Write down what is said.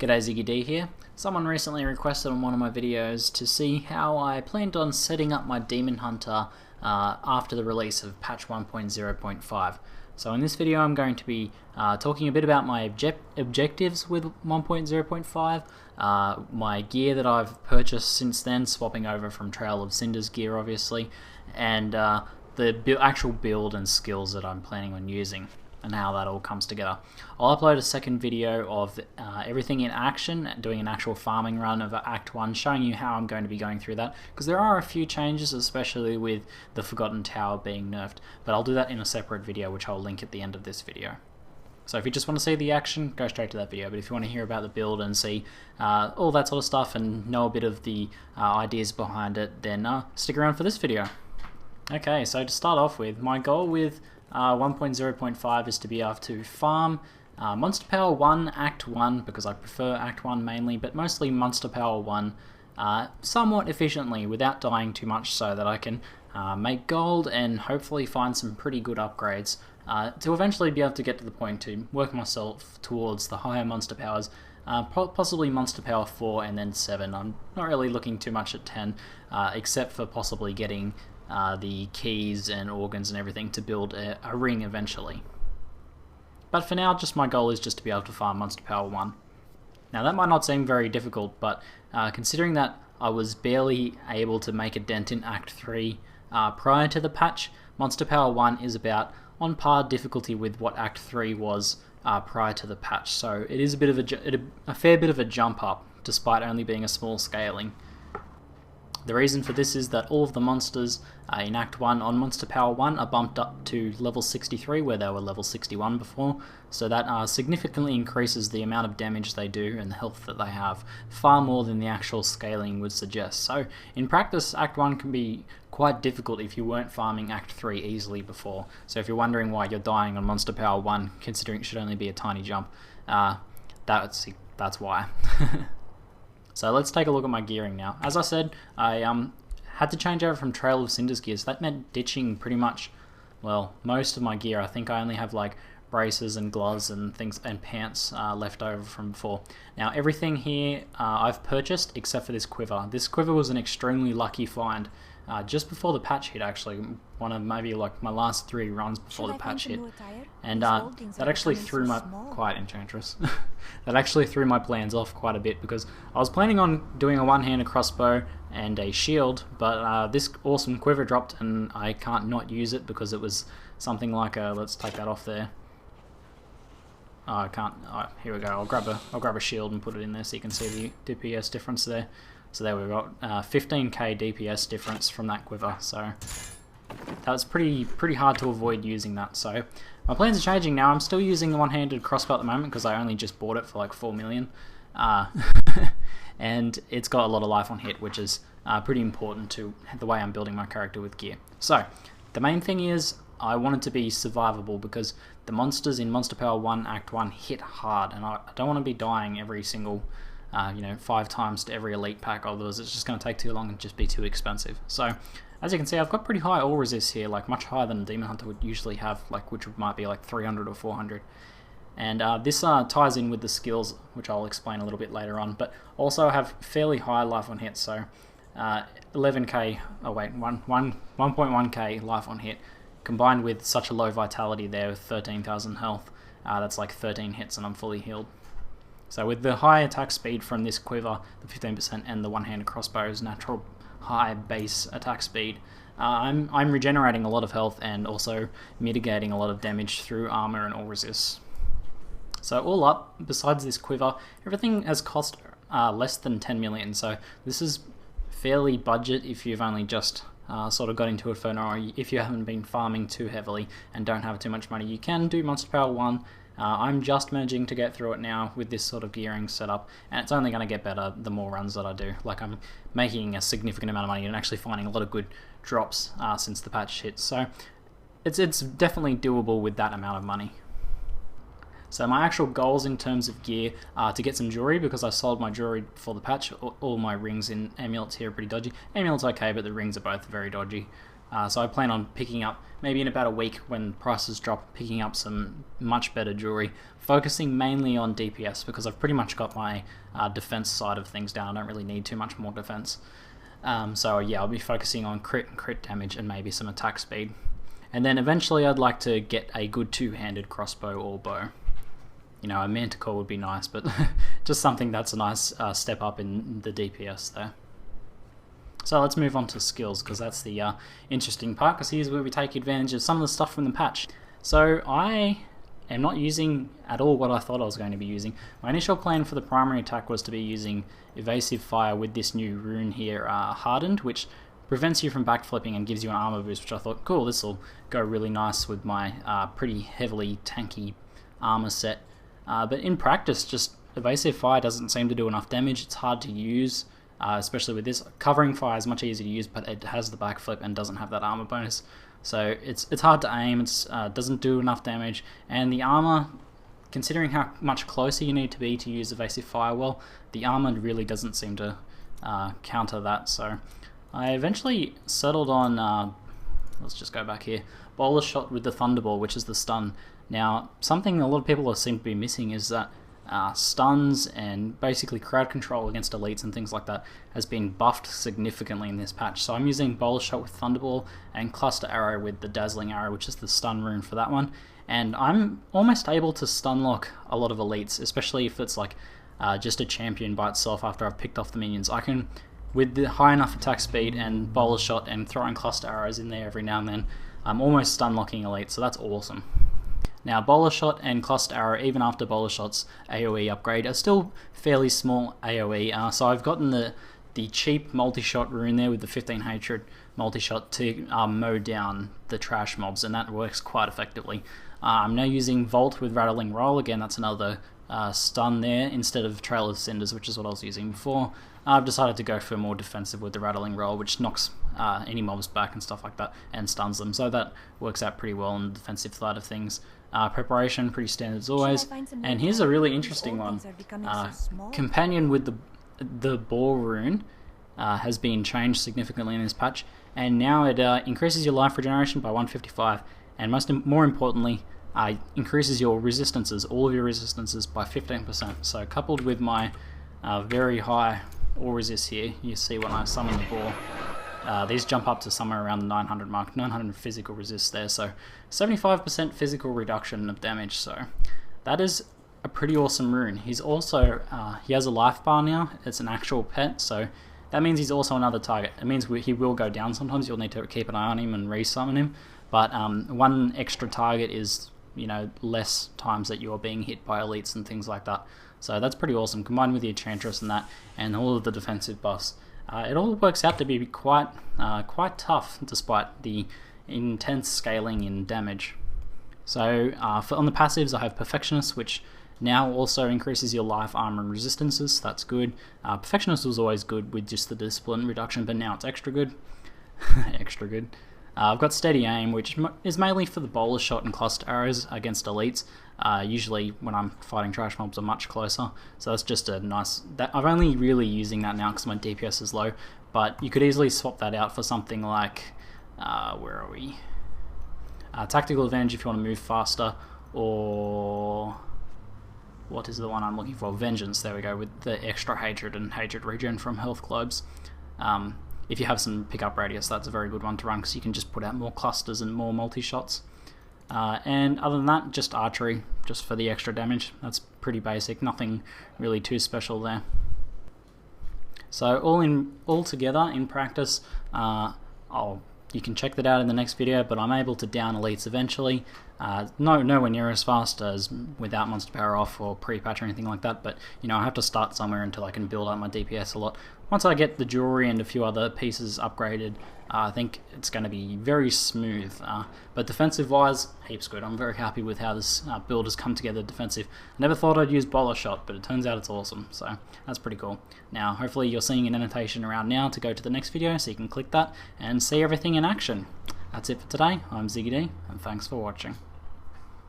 G'day, ZiggyD here. Someone recently requested on one of my videos to see how I planned on setting up my Demon Hunter after the release of patch 1.0.5. So in this video I'm going to be talking a bit about my objectives with 1.0.5, my gear that I've purchased since then, swapping over from Trail of Cinder's gear obviously, and the actual build and skills that I'm planning on using, and how that all comes together. I'll upload a second video of everything in action, doing an actual farming run of Act 1, showing you how I'm going to be going through that, because there are a few changes, especially with the Forgotten Tower being nerfed, but I'll do that in a separate video, which I'll link at the end of this video. So if you just want to see the action, go straight to that video, but if you want to hear about the build and see all that sort of stuff and know a bit of the ideas behind it, then stick around for this video. Okay, so to start off with, my goal with 1.0.5 is to be able to farm Monster Power 1, Act 1, because I prefer Act 1 mainly, but mostly Monster Power 1 somewhat efficiently without dying too much, so that I can make gold and hopefully find some pretty good upgrades to eventually be able to get to the point to work myself towards the higher Monster Powers, possibly Monster Power 4 and then 7. I'm not really looking too much at 10, except for possibly getting the keys and organs and everything to build a ring eventually. But for now, my goal is just to be able to farm Monster Power 1. Now that might not seem very difficult, but considering that I was barely able to make a dent in Act 3 prior to the patch, Monster Power 1 is about on par difficulty with what Act 3 was prior to the patch, so it is a bit of a fair bit of a jump up, despite only being a small scaling. The reason for this is that all of the monsters in Act 1 on Monster Power 1 are bumped up to level 63, where they were level 61 before, so that significantly increases the amount of damage they do and the health that they have, far more than the actual scaling would suggest. So in practice, Act 1 can be quite difficult if you weren't farming Act 3 easily before. So if you're wondering why you're dying on Monster Power 1, considering it should only be a tiny jump, that's why. So let's take a look at my gearing now. As I said, I had to change over from Trail of Cinder's gear, so that meant ditching pretty much, well, most of my gear. I think I only have like braces and gloves and things and pants left over from before. Now everything here I've purchased except for this quiver. This quiver was an extremely lucky find just before the patch hit, actually. One of maybe like my last 3 runs before the patch hit, and that actually threw my Enchantress. That actually threw my plans off quite a bit, because I was planning on doing a one-handed crossbow and a shield, but this awesome quiver dropped and I can't not use it because it was something like a, let's take that off there. Oh, I can't. Oh, here we go. I'll grab a shield and put it in there so you can see the DPS difference there. So there we've got 15k DPS difference from that quiver. So that was pretty hard to avoid using that. So my plans are changing now. I'm still using the one-handed crossbow at the moment because I only just bought it for like 4 million, and it's got a lot of life on hit, which is pretty important to the way I'm building my character with gear. So the main thing is I want it to be survivable, because the monsters in Monster Power 1 Act 1 hit hard, and I don't want to be dying every single 5 times to every elite pack, otherwise it's just going to take too long and just be too expensive. So as you can see, I've got pretty high all resist here, like much higher than a Demon Hunter would usually have, like which might be like 300 or 400. And this ties in with the skills, which I'll explain a little bit later on, but also I have fairly high life on hit, so 11k, oh wait, 1.1k life on hit, combined with such a low vitality there with 13,000 health, that's like 13 hits and I'm fully healed. So with the high attack speed from this quiver, the 15%, and the one-handed crossbow's natural high base attack speed, I'm regenerating a lot of health and also mitigating a lot of damage through armor and all resists. So all up, besides this quiver, everything has cost less than 10 million, so this is fairly budget if you've only just sort of got into Inferno, or if you haven't been farming too heavily and don't have too much money. You can do Monster Power 1. I'm just managing to get through it now with this sort of gearing setup, and it's only going to get better the more runs that I do. Like, I'm making a significant amount of money and actually finding a lot of good drops since the patch hit, so it's definitely doable with that amount of money. So my actual goals in terms of gear are to get some jewelry, because I sold my jewelry before the patch. All my rings and amulets here are pretty dodgy. Amulets okay, but the rings are both very dodgy. So I plan on picking up, maybe in about a week when prices drop, picking up some much better jewelry, focusing mainly on DPS because I've pretty much got my defense side of things down. I don't really need too much more defense. So yeah, I'll be focusing on crit and crit damage and maybe some attack speed. And then eventually I'd like to get a good two-handed crossbow or bow. You know, a manticore would be nice, but just something that's a nice step up in the DPS there. So let's move on to skills, because that's the interesting part, because here's where we take advantage of some of the stuff from the patch. So I am not using at all what I thought I was going to be using. My initial plan for the primary attack was to be using evasive fire with this new rune here, hardened, which prevents you from backflipping and gives you an armor boost, which I thought, cool, this will go really nice with my pretty heavily tanky armor set. But in practice, just evasive fire doesn't seem to do enough damage. It's hard to use. Especially with this. Covering fire is much easier to use, but it has the backflip and doesn't have that armor bonus. So it's hard to aim, it doesn't do enough damage, and the armor, considering how much closer you need to be to use evasive fire well, the armor really doesn't seem to counter that. So I eventually settled on, let's just go back here, bowler shot with the thunderball, which is the stun. Now, something a lot of people seem to be missing is that stuns and basically crowd control against elites and things like that has been buffed significantly in this patch. So I'm using Bowler Shot with Thunderball and Cluster Arrow with the Dazzling Arrow, which is the stun rune for that one. And I'm almost able to stun lock a lot of elites, especially if it's like just a champion by itself after I've picked off the minions. I can, with the high enough attack speed and Bowler Shot and throwing Cluster Arrows in there every now and then, I'm almost stun locking elites, so that's awesome. Now, Bowler Shot and Cluster Arrow, even after Bowler Shot's AoE upgrade, are still fairly small AoE. So I've gotten the cheap multi-shot rune there with the 15 Hatred multi-shot to mow down the trash mobs, and that works quite effectively. I'm now using Volt with Rattling Roll. Again, that's another stun there instead of Trail of Cinders, which is what I was using before. I've decided to go for more defensive with the Rattling Roll, which knocks any mobs back and stuff like that, and stuns them. So that works out pretty well on the defensive side of things. Preparation, pretty standard as always. And here's a really interesting one. Companion with the Boar rune has been changed significantly in this patch, and now it increases your life regeneration by 155, and more importantly, increases your resistances, all of your resistances, by 15%. So coupled with my very high all resist here, you see when I summon the Boar, these jump up to somewhere around the 900 mark, 900 physical resist there, so 75% physical reduction of damage, so that is a pretty awesome rune. He's also, he has a life bar now, it's an actual pet, so that means he's also another target. It means he will go down sometimes, you'll need to keep an eye on him and resummon him, but one extra target is, you know, less times that you're being hit by elites and things like that. So that's pretty awesome, combined with the Enchantress and that, and all of the defensive buffs. It all works out to be quite tough, despite the intense scaling in damage. So on the passives, I have Perfectionist, which now also increases your life, armor, and resistances. So that's good. Perfectionist was always good with just the discipline reduction, but now it's extra good. Extra good. I've got Steady Aim, which is mainly for the Bowler Shot and Cluster Arrows against elites. Usually when I'm fighting trash mobs are much closer, so that's just a nice... I'm only really using that now because my DPS is low, but you could easily swap that out for something like... where are we? Tactical Advantage if you want to move faster, or... what is the one I'm looking for? Vengeance, there we go, with the extra Hatred and Hatred regen from health globes. If you have some pickup radius, that's a very good one to run because you can just put out more clusters and more multi-shots. And other than that, just archery, just for the extra damage. That's pretty basic, nothing really too special there. So all together in practice, you can check that out in the next video, but I'm able to down elites eventually. Nowhere near as fast as without monster power off or pre-patch or anything like that, but you know, I have to start somewhere until I can build up my DPS a lot. Once I get the jewelry and a few other pieces upgraded, I think it's going to be very smooth. But defensive-wise, heaps good. I'm very happy with how this build has come together defensive. I never thought I'd use Bowler Shot, but it turns out it's awesome, so that's pretty cool. Now, hopefully you're seeing an annotation around now to go to the next video, so you can click that and see everything in action. That's it for today. I'm ZiggyD, and thanks for watching.